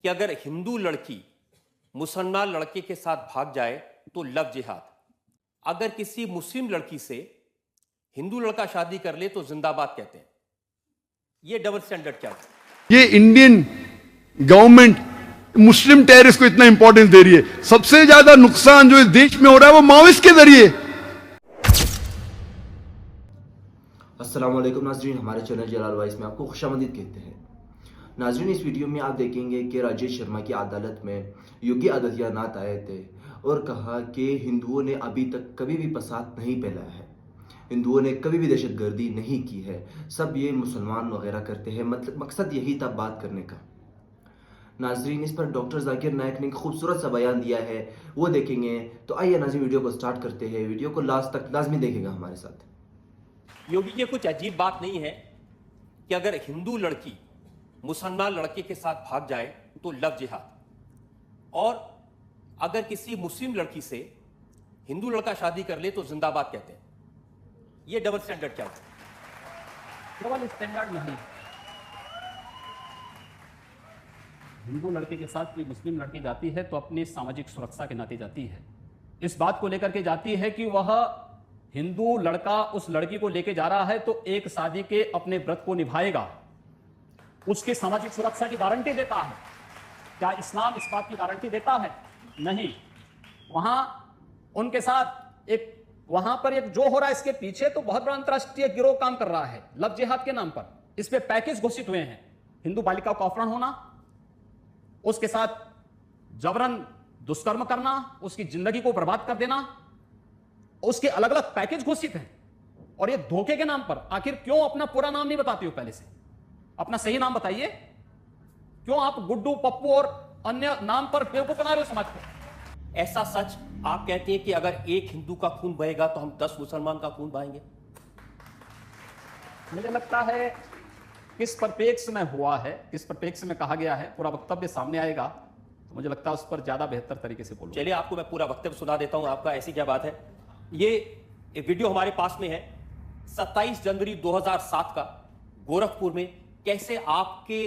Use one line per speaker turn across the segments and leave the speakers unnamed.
कि अगर हिंदू लड़की मुसलमान लड़के के साथ भाग जाए तो लव जिहाद, अगर किसी मुस्लिम लड़की से हिंदू लड़का शादी कर ले तो जिंदाबाद कहते हैं। ये डबल स्टैंडर्ड क्या है?
ये इंडियन गवर्नमेंट मुस्लिम टेररिस्ट को इतना इंपॉर्टेंस दे रही है। सबसे ज्यादा नुकसान जो इस देश में हो रहा है वो माओवादिस्ट के जरिए।
अस्सलाम वालेकुम नाजरीन, हमारे चैनल जलाल वॉइस में आपको खुशामदीद कहते हैं। नाजरीन, इस वीडियो में आप देखेंगे कि राजेश शर्मा की अदालत में योगी आदित्यनाथ आए थे और कहा कि हिंदुओं ने अभी तक कभी भी फसाद नहीं फैलाया है, हिंदुओं ने कभी भी दहशतगर्दी नहीं की है, सब ये मुसलमान वगैरह करते हैं। मतलब मकसद यही था बात करने का। नाजरीन, इस पर डॉक्टर जाकिर नायक ने खूबसूरत सा बयान दिया है, वो देखेंगे। तो आइए नाजरीन, वीडियो को स्टार्ट करते हैं। वीडियो को लास्ट तक लाजमी देखेगा हमारे साथ।
योगी, ये कुछ अजीब बात नहीं है कि अगर हिंदू लड़की मुसलमान लड़के के साथ भाग जाए तो लव जिहाद, और अगर किसी मुस्लिम लड़की से हिंदू लड़का शादी कर ले तो जिंदाबाद कहते हैं। ये डबल स्टैंडर्ड क्या है?
डबल स्टैंडर्ड नहीं। हिंदू लड़के के साथ कोई मुस्लिम लड़की जाती है तो अपनी सामाजिक सुरक्षा के नाते जाती है। इस बात को लेकर के जाती है कि वह हिंदू लड़का उस लड़की को लेके जा रहा है तो एक शादी के अपने व्रत को निभाएगा, उसकी सामाजिक सुरक्षा की गारंटी देता है। क्या इस्लाम इस बात की गारंटी देता है? नहीं। वहां उनके साथ एक वहां पर एक जो हो रहा है, इसके पीछे तो बहुत बड़ा अंतरराष्ट्रीय गिरोह काम कर रहा है लव जिहाद के नाम पर। इस पे पैकेज घोषित हुए हैं। हिंदू बालिका का अपहरण होना, उसके साथ जबरन दुष्कर्म करना, उसकी जिंदगी को बर्बाद कर देना, उसके अलग अलग पैकेज घोषित हैं। और ये धोखे के नाम पर आखिर क्यों अपना पूरा नाम नहीं बताती हो? पहले से अपना सही नाम बताइए। क्यों आप गुड्डू, पप्पू और अन्य नाम पर बेवकूफ बना रहे हो समाज को?
ऐसा सच आप कहते हैं कि अगर एक हिंदू का खून बहेगा तो हम 10 मुसलमान का खून बहाएंगे?
मुझे लगता है किस परिप्रेक्ष्य में हुआ है, किस परिप्रेक्ष्य में कहा गया है, पूरा वक्तव्य सामने आएगा तो मुझे लगता है उस पर ज्यादा बेहतर तरीके से बोलूं।
चलिए, आपको मैं पूरा वक्तव्य सुना देता हूं। आपका ऐसी क्या बात है? ये एक वीडियो हमारे पास में है 27 जनवरी 2007 का, गोरखपुर में कैसे आपके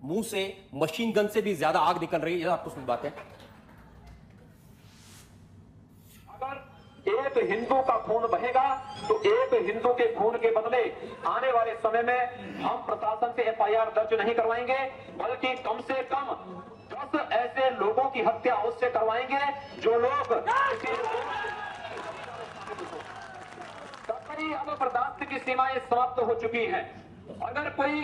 मुंह से मशीन गन से भी ज्यादा आग निकल रही है। आपको सुन बात है।
अगर एक हिंदू का खून बहेगा तो एक हिंदू के खून के बदले आने वाले समय में हम प्रशासन से FIR दर्ज नहीं करवाएंगे, बल्कि कम से कम 10 ऐसे लोगों की हत्या उससे करवाएंगे जो लोग अब बर्दाश्त की सीमाएं समाप्त हो चुकी हैं। अगर कोई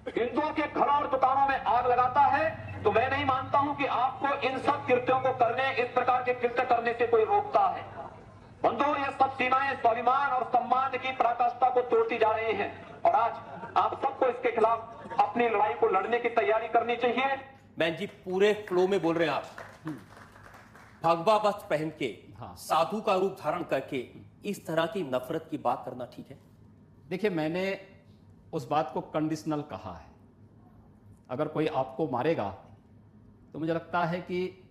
हिंदुओं के घरों और दुकानों में आग लगाता है तो मैं नहीं मानता हूं कि आपको इन सब कृत्यों को करने, इस प्रकार के कृत्य करने से कोई रोकता है। बंधुओं, ये सब सीमाएं स्वाभिमान और सम्मान की पराकाष्ठा को तोड़ती जा रही हैं और आज आप सबको इसके खिलाफ अपनी लड़ाई को लड़ने की तैयारी करनी चाहिए।
बहन जी, पूरे फ्लो में बोल रहे हैं आप। भगवा वस्त्र पहन के, साधु का रूप धारण करके इस तरह की नफरत की बात करना ठीक है?
देखिए, मैंने उस बात को कंडीशनल कहा है। अगर कोई आपको मारेगा तो मुझे लगता है कि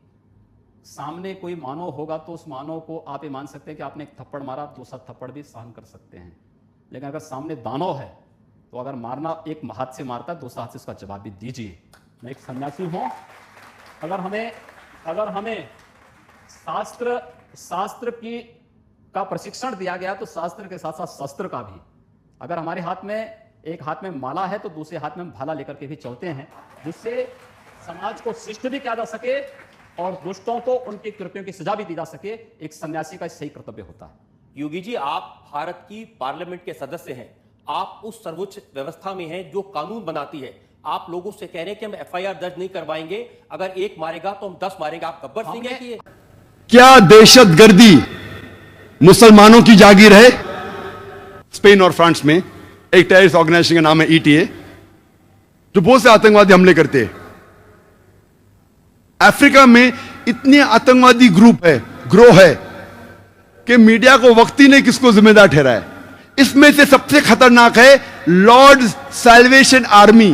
सामने कोई मानव होगा तो उस मानव को आप ये मान सकते हैं कि आपने एक थप्पड़ मारा, दूसरा थप्पड़ भी सहन कर सकते हैं। लेकिन अगर सामने दानव है तो अगर मारना एक हाथ से मारता है, दूसरा हाथ से उसका जवाब भी दीजिए। मैं एक सन्यासी हूं। अगर हमें शास्त्र की का प्रशिक्षण दिया गया तो शास्त्र के साथ साथ शस्त्र का भी। अगर हमारे हाथ में एक हाथ में माला है तो दूसरे हाथ में हम भाला लेकर के भी चलते हैं, जिससे समाज को शिष्ट भी किया जा सके और दुष्टों को उनकी कृत्यों की सजा भी दी जा सके। एक सन्यासी का सही कर्तव्य होता है।
योगी जी, आप भारत की पार्लियामेंट के सदस्य हैं, आप उस सर्वोच्च व्यवस्था में हैं जो कानून बनाती है। आप लोगों से कह रहे हैं कि हम FIR दर्ज नहीं करवाएंगे, अगर एक मारेगा तो हम 10 मारेंगे। आप गब्बर सिंह हैं कि ये?
क्या दहशतगर्दी मुसलमानों की जागीर है? स्पेन और फ्रांस में एक टेररिस्ट ऑर्गेनाइजेशन का नाम है ETA, जो बहुत से आतंकवादी हमले करते हैं। अफ्रीका में इतने आतंकवादी ग्रोह है कि मीडिया को वक्त ही नहीं किसको जिम्मेदार ठहराया। इसमें से सबसे खतरनाक है लॉर्ड्स सैल्वेशन आर्मी।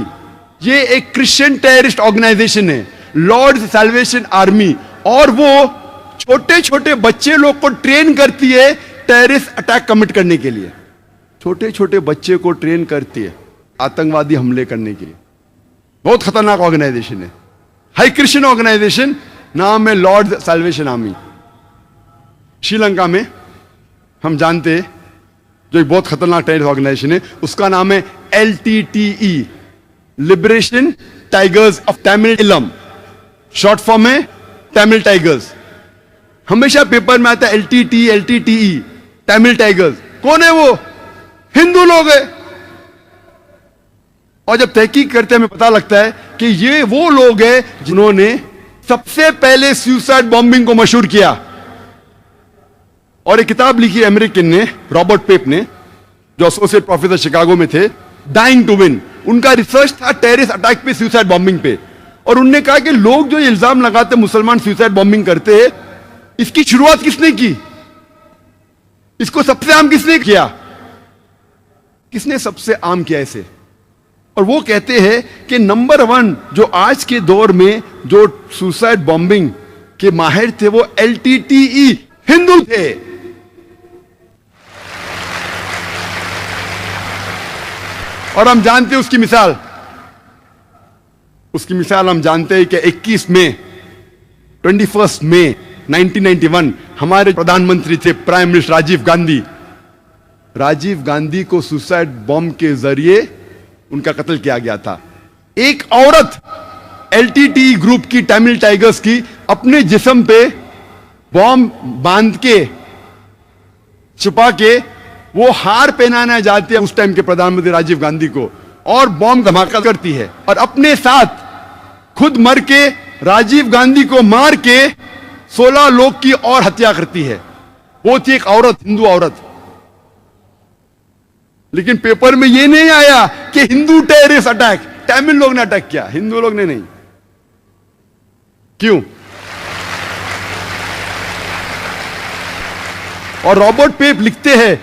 ये एक क्रिश्चियन टेररिस्ट ऑर्गेनाइजेशन है, लॉर्ड्स सैल्वेशन आर्मी, और वो छोटे छोटे बच्चे लोग को ट्रेन करती है टेररिस्ट अटैक कमिट करने के लिए। छोटे छोटे बच्चे को ट्रेन करती है आतंकवादी हमले करने के लिए। बहुत खतरनाक ऑर्गेनाइजेशन है। हाई क्रिश्चियन ऑर्गेनाइजेशन, नाम है लॉर्ड सैल्वेशन आर्मी। श्रीलंका में हम जानते हैं जो एक बहुत खतरनाक टेररिस्ट ऑर्गेनाइजेशन है, उसका नाम है LTTE, liberation tigers of Tamil इलम, शॉर्ट फॉर्म है तमिल टाइगर्स। हमेशा पेपर में आता है LTTE, तमिल टाइगर्स। कौन है वो? हिंदू लोग है। और जब तहकीक करते हमें पता लगता है कि ये वो लोग हैं जिन्होंने सबसे पहले सुसाइड बॉम्बिंग को मशहूर किया। और एक किताब लिखी अमेरिकन ने, रॉबर्ट पेप ने, जो एसोसिएट प्रोफेसर शिकागो में थे, डाइंग टू विन। उनका रिसर्च था टेररिस्ट अटैक पे, सुसाइड बॉम्बिंग पे। और उन्होंने कहा कि लोग जो इल्जाम लगाते मुसलमान सुसाइड बॉम्बिंग करते हैं, इसकी शुरुआत किसने की? इसको सबसे आम किसने किया? किसने सबसे आम किया इसे? और वो कहते हैं कि नंबर 1 जो आज के दौर में जो सुसाइड बॉम्बिंग के माहिर थे वो LTTE हिंदू थे। और हम जानते हैं उसकी मिसाल हम जानते हैं कि 21 मई 1991 हमारे प्रधानमंत्री थे प्राइम मिनिस्टर राजीव गांधी को सुसाइड बॉम्ब के जरिए उनका कत्ल किया गया था। एक औरत LTTE ग्रुप की, तमिल टाइगर्स की, अपने जिस्म पे बॉम्ब बांध के, छुपा के, वो हार पहनाना जाती है उस टाइम के प्रधानमंत्री राजीव गांधी को, और बॉम्ब धमाका करती है और अपने साथ खुद मर के राजीव गांधी को मार के 16 लोग की और हत्या करती है। वो थी एक औरत, हिंदू औरत। लेकिन पेपर में यह नहीं आया कि हिंदू टेररिस्ट अटैक, तमिल लोग ने अटैक किया, हिंदू लोग ने नहीं। क्यों? और रॉबर्ट पेप लिखते हैं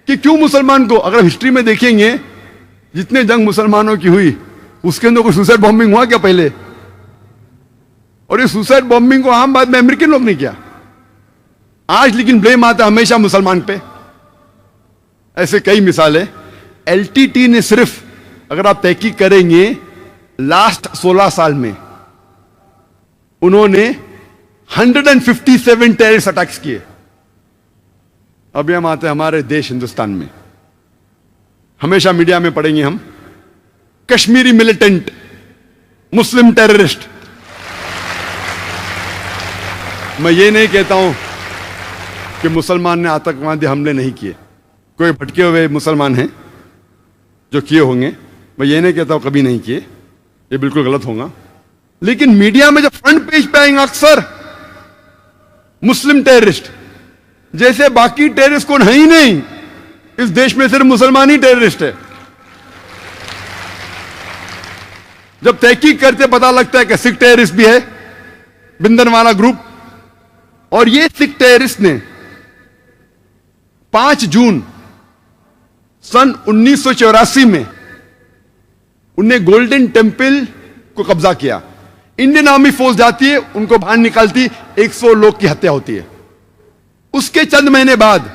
कि क्यों मुसलमान को, अगर हिस्ट्री में देखेंगे जितने जंग मुसलमानों की हुई उसके अंदर कोई सुसाइड बॉम्बिंग हुआ क्या पहले? और ये सुसाइड बॉम्बिंग को आम बात में अमेरिकन लोग ने किया। आज लेकिन ब्लेम आता हमेशा मुसलमान पे। ऐसे कई मिसालें। LTTE ने सिर्फ, अगर आप तहकीक करेंगे, लास्ट 16 साल में उन्होंने 157 टेररिस्ट अटैक्स किए। अभी हम आते हैं हमारे देश हिंदुस्तान में। हमेशा मीडिया में पढ़ेंगे हम, कश्मीरी मिलिटेंट, मुस्लिम टेररिस्ट। मैं ये नहीं कहता हूं कि मुसलमान ने आतंकवादी हमले नहीं किए, कोई भटके हुए मुसलमान हैं जो किए होंगे, मैं ये नहीं कहता हूं कभी नहीं किए, ये बिल्कुल गलत होगा। लेकिन मीडिया में जब फ्रंट पेज पे आएंगे अक्सर मुस्लिम टेररिस्ट, जैसे बाकी टेररिस्ट कौन है ही नहीं, इस देश में सिर्फ मुसलमान ही टेररिस्ट है। जब तहकीक करते पता लगता है कि सिख टेररिस्ट भी है, बिंदनवाला ग्रुप। और ये सिख टेररिस्ट ने 5 जून सन 1984 में उनने गोल्डन टेम्पल को कब्जा किया। इंडियन आर्मी फोर्स जाती है, उनको बाहर निकालती, 100 लोग की हत्या होती है। उसके चंद महीने बाद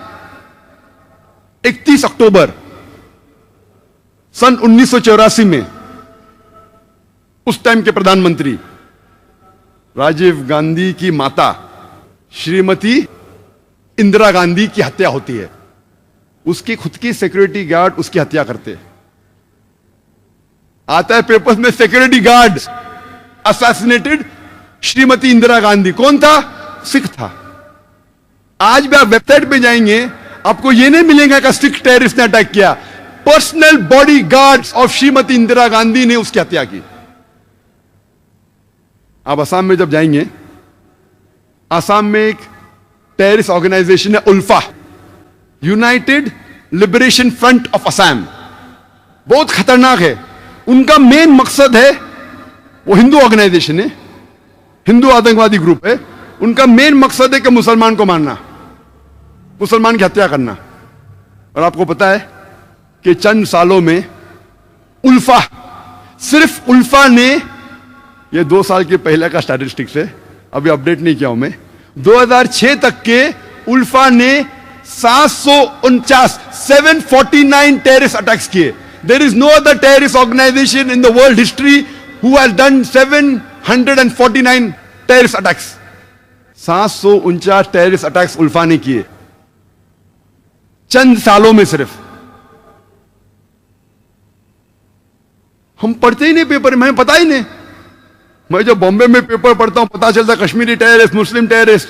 31 अक्टूबर सन 1984 में उस टाइम के प्रधानमंत्री राजीव गांधी की माता श्रीमती इंदिरा गांधी की हत्या होती है। उसकी खुद की सिक्योरिटी गार्ड उसकी हत्या करते हैं। आता है पेपर्स में, security guard assassinated Shrimati Indira Gandhi. कौन था? सिख था। आज भी आप वेबसाइट पे जाएंगे, आपको यह नहीं मिलेगा कि सिख टेररिस्ट ने अटैक किया। Personal body guards of Shrimati Indira Gandhi ने उसकी हत्या की। आप असम में जब जाएंगे, असम में एक टेररिस्ट ऑर्गेनाइजेशन है ULFA, United Liberation Front of Assam. बहुत खतरनाक है। उनका मेन मकसद है, वो हिंदू ऑर्गेनाइजेशन है, हिंदू आतंकवादी ग्रुप है। उनका मेन मकसद है कि मुसलमान को मारना, मुसलमान की हत्या करना। और आपको पता है कि चंद सालों में उल्फा, सिर्फ उल्फा ने, ये 2 साल के पहले का स्टैटिस्टिक्स है, अभी अपडेट नहीं किया हूं मैं, 2006 तक के उल्फा ने 749 टेररिस्ट अटैक्स किए। There is no other terrorist organisation in the world history who has done 149 terrorist attacks, 749 terrorist attacks ULFA ने किए चंद सालों में। सिर्फ हम पढ़ते ही नहीं पेपर में, हमें पता ही नहीं। मैं जब बॉम्बे में पेपर पढ़ता हूं पता चलता कश्मीरी टेररिस्ट, मुस्लिम टेररिस्ट।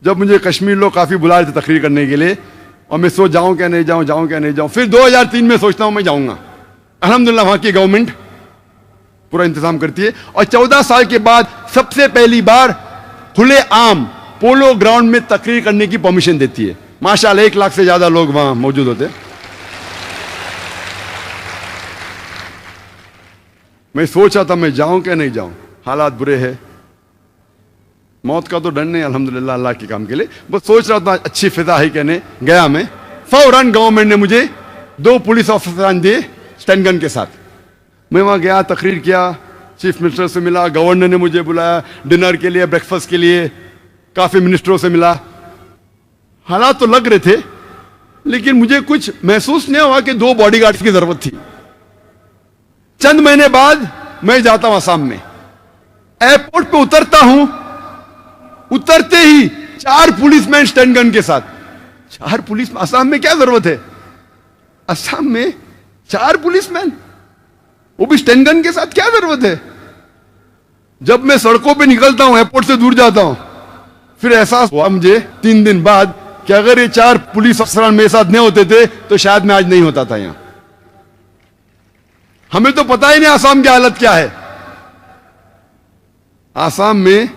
जब मुझे कश्मीर लोग काफी बुला रहे थे तकरीर करने के लिए और मैं सोच जाऊं क्या नहीं जाऊं, जाऊं क्या नहीं जाऊं, फिर 2003 में सोचता हूं मैं जाऊंगा। अल्हम्दुलिल्लाह वहां की गवर्नमेंट पूरा इंतजाम करती है और 14 साल के बाद सबसे पहली बार खुले आम पोलो ग्राउंड में तकरीर करने की परमिशन देती है। माशाअल्लाह 1 लाख से ज्यादा लोग वहां मौजूद होते। मैं सोच रहा था मैं जाऊं क्या नहीं जाऊं, हालात बुरे हैं। मौत का तो डर नहीं अल्हम्दुलिल्लाह अल्लाह के काम के लिए, बस सोच रहा था अच्छी फिजा है कहने गया मैं। फौरन गवर्नमेंट ने मुझे 2 पुलिस ऑफिसर दिए स्टैंड गन के साथ। मैं वहां गया, तकरीर किया, चीफ मिनिस्टर से मिला, गवर्नर ने मुझे बुलाया डिनर के लिए, ब्रेकफास्ट के लिए, काफी मिनिस्टरों से मिला। हालात तो लग रहे थे लेकिन मुझे कुछ महसूस नहीं हुआ कि 2 बॉडीगार्ड्स की जरूरत थी। चंद महीने बाद मैं जाता हूं आसाम में, एयरपोर्ट पे उतरता हूं, उतरते ही 4 पुलिसमैन स्टैंड गन के साथ। 4 पुलिस, आसाम में क्या जरूरत है? आसाम में 4 पुलिसमैन, वो भी स्टैंड गन के साथ, क्या जरूरत है? जब मैं सड़कों पे निकलता हूं, एयरपोर्ट से दूर जाता हूं, फिर एहसास हुआ मुझे 3 दिन बाद कि अगर ये 4 पुलिस अफसर मेरे साथ नहीं होते थे तो शायद मैं आज नहीं होता था यहां। हमें तो पता ही नहीं आसाम की हालत क्या है। आसाम में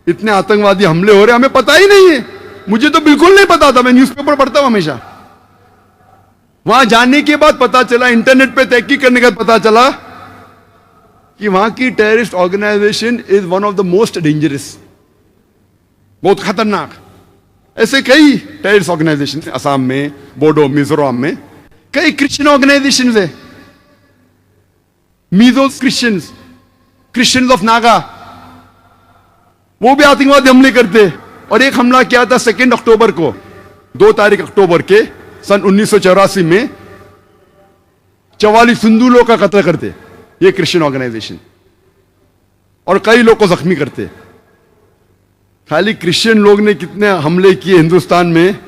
इतने आतंकवादी हमले हो रहे, हमें पता ही नहीं है। मुझे तो बिल्कुल नहीं पता था, मैं न्यूज़पेपर पढ़ता हूं हमेशा। वहां जाने के बाद पता चला, इंटरनेट पे तहकीक करने के बाद पता चला कि वहां की terrorist organisation is one of the most dangerous, बहुत खतरनाक। ऐसे कई टेररिस्ट ऑर्गेनाइजेशन है असम में, बोडो, मिजोरम में। कई क्रिश्चियन ऑर्गेनाइजेशन है, मीजो क्रिश्चियंस ऑफ नागा, वो भी आतंकवादी हमले करते। और एक हमला किया था 2 अक्टूबर को, 2 तारीख अक्टूबर के सन 1984 में 44 हिंदू लोग का कत्ल करते ये क्रिश्चियन ऑर्गेनाइजेशन, और कई लोग को जख्मी करते। खाली क्रिश्चियन लोग ने कितने हमले किए हिंदुस्तान में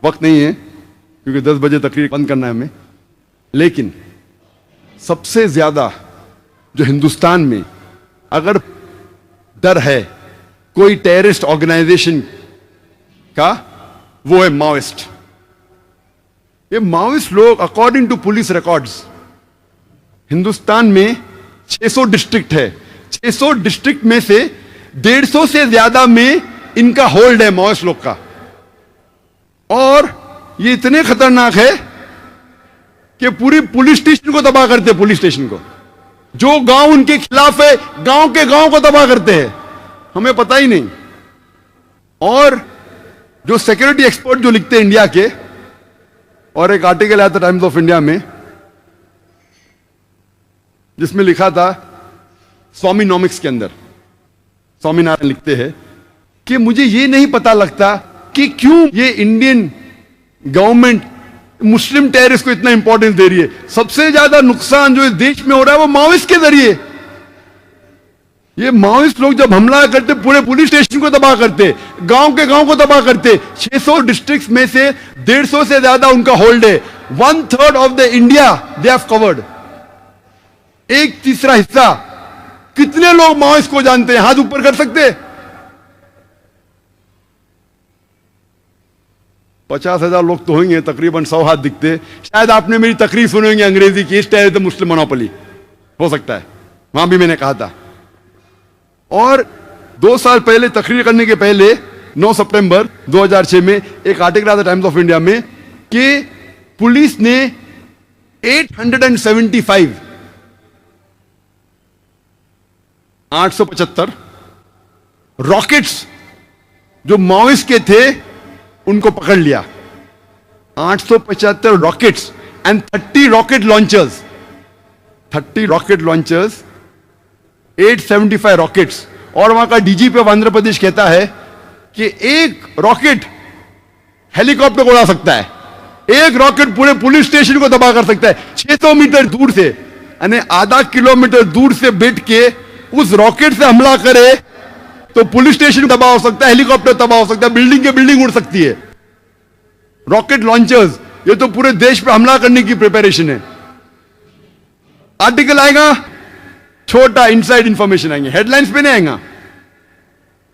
वक्त नहीं है क्योंकि 10 बजे तकरीर बंद करना है हमें। लेकिन सबसे ज्यादा जो हिंदुस्तान में अगर डर है कोई टेररिस्ट ऑर्गेनाइजेशन का, वो है माओइस्ट। ये माओइस्ट लोग according to police records Hindustan में 600 डिस्ट्रिक्ट है, 600 डिस्ट्रिक्ट में से 150 से ज्यादा में इनका होल्ड है माओइस्ट लोग का। और ये इतने खतरनाक है कि पूरी पुलिस स्टेशन को तबाह करते हैं। पुलिस स्टेशन को, जो गांव उनके खिलाफ है, गांव के गांव को तबाह करते हैं, हमें पता ही नहीं। और जो सिक्योरिटी एक्सपर्ट जो लिखते हैं इंडिया के, और एक आर्टिकल आया था टाइम्स ऑफ इंडिया में जिसमें लिखा था स्वामीनॉमिक्स के अंदर, स्वामीनारायण लिखते हैं कि मुझे ये नहीं पता लगता कि क्यों ये इंडियन गवर्नमेंट मुस्लिम टेररिस्ट को इतना इंपॉर्टेंस दे रही है। सबसे ज्यादा नुकसान जो इस देश में हो रहा है वो माओइस्ट के जरिए। ये माओइस्ट लोग जब हमला करते पूरे पुलिस स्टेशन को तबाह करते, गांव के गांव को तबाह करते। 600 डिस्ट्रिक्ट्स में से 150 से ज्यादा उनका होल्ड है। 1/3 of the India they have covered. 1/3 हिस्सा। कितने लोग माओइस्ट को जानते हैं? हाथ ऊपर कर सकते? 50,000 लोग तो होंगे, तकरीबन 100 हाथ दिखते। शायद आपने मेरी तकरीर सुनी होंगी अंग्रेजी की, इस द मुस्लिम मोनोपोली, हो सकता है वहां भी मैंने कहा था। और 2 साल पहले तकरीर करने के पहले 9 सितंबर 2006 में एक आर्टिकल आया था टाइम्स ऑफ इंडिया में कि पुलिस ने 875 रॉकेट्स जो माओइस्ट के थे उनको पकड़ लिया। 875 rockets and 30 rocket launchers, 30 rocket launchers, 875 rockets. और वहां का डीजीपी ऑफ आंध्र प्रदेश कहता है कि एक रॉकेट हेलीकॉप्टर को उड़ा सकता है, एक रॉकेट पूरे पुलिस स्टेशन को तबाह कर सकता है 600 मीटर दूर से। અને आधा किलोमीटर दूर से बैठ के उस रॉकेट से हमला करे तो पुलिस स्टेशन तबाह हो सकता है, हेलीकॉप्टर तबाह हो सकता है, बिल्डिंग के बिल्डिंग उड़ सकती है। रॉकेट लॉन्चर्स, ये तो पूरे देश पे हमला करने की प्रिपरेशन है। आर्टिकल आएगा, छोटा इनसाइड इंफॉर्मेशन आएंगे, हेडलाइंस पे नहीं आएगा,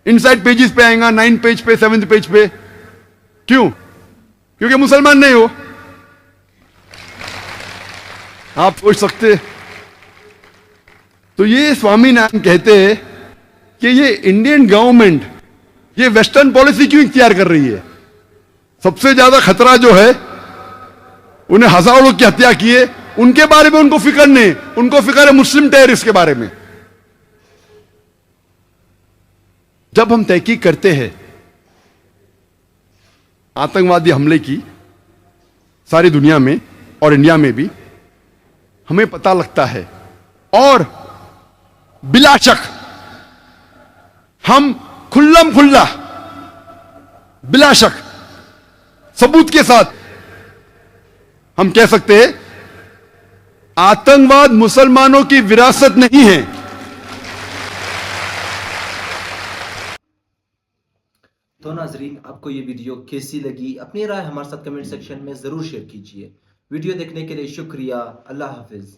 इनसाइड पेजेस पे आएगा, 9 पेज पे, 7 पेज पे। क्यों? क्योंकि मुसलमान नहीं हो। आप सोच सकते। तो ये स्वामीनाथन कहते हैं कि ये इंडियन गवर्नमेंट ये वेस्टर्न पॉलिसी क्यों इख्तियार कर रही है? सबसे ज्यादा खतरा जो है, उन्हें हजारों लोग की हत्या की है, उनके बारे में उनको फिक्र नहीं, उनको फिक्र है मुस्लिम टेररिस्ट के बारे में। जब हम तहकीक करते हैं आतंकवादी हमले की सारी दुनिया में और इंडिया में भी, हमें पता लगता है और बिला शक हम खुल्लम खुल्ला बिला शक सबूत के साथ हम कह सकते हैं आतंकवाद मुसलमानों की विरासत नहीं है।
तो नाजरीन, आपको ये वीडियो कैसी लगी? अपनी राय हमारे साथ कमेंट सेक्शन में जरूर शेयर कीजिए। वीडियो देखने के लिए शुक्रिया। अल्लाह हाफिज।